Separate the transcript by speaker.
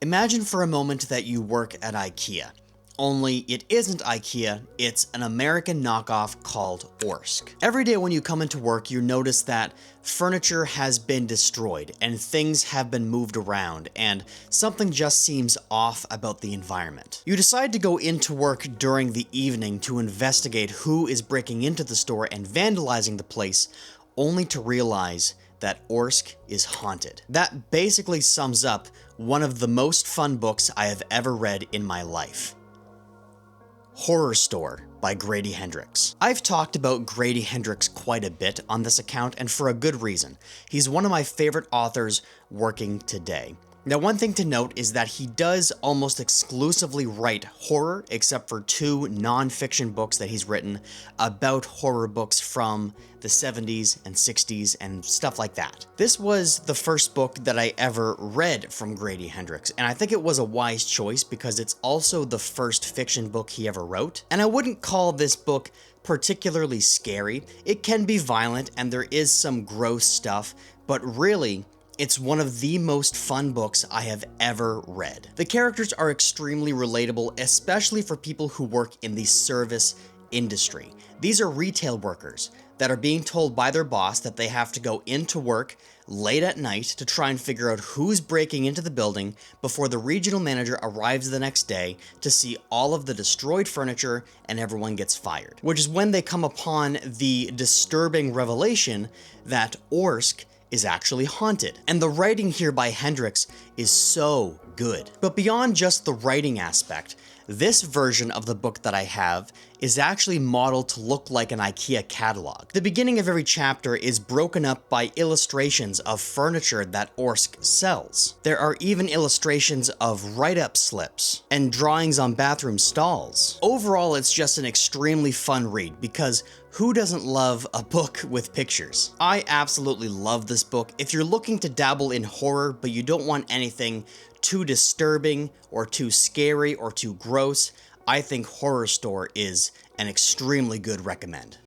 Speaker 1: Imagine for a moment that you work at IKEA. Only it isn't IKEA, it's an American knockoff called Orsk. Every day when you come into work, you notice that furniture has been destroyed and things have been moved around and something just seems off about the environment. You decide to go into work during the evening to investigate who is breaking into the store and vandalizing the place, only to realize that Orsk is haunted. That basically sums up one of the most fun books I have ever read in my life. Horrorstör by Grady Hendrix. I've talked about Grady Hendrix quite a bit on this account, and for a good reason. He's one of my favorite authors working today. Now, one thing to note is that he does almost exclusively write horror, except for 2 non-fiction books that he's written about horror books from the 70s and 60s and stuff like that. This was the first book that I ever read from Grady Hendrix, and I think it was a wise choice because it's also the first fiction book he ever wrote. And I wouldn't call this book particularly scary. It can be violent and there is some gross stuff, but really, it's one of the most fun books I have ever read. The characters are extremely relatable, especially for people who work in the service industry. These are retail workers that are being told by their boss that they have to go into work late at night to try and figure out who's breaking into the building before the regional manager arrives the next day to see all of the destroyed furniture and everyone gets fired. Which is when they come upon the disturbing revelation that Orsk is actually haunted. And the writing here by Hendrix is so good. But beyond just the writing aspect, this version of the book that I have is actually modeled to look like an IKEA catalog. The beginning of every chapter is broken up by illustrations of furniture that Orsk sells. There are even illustrations of write-up slips and drawings on bathroom stalls. Overall, it's just an extremely fun read because who doesn't love a book with pictures? I absolutely love this book. If you're looking to dabble in horror, but you don't want anything too disturbing or too scary or too gross, I think Horrorstör is an extremely good recommend.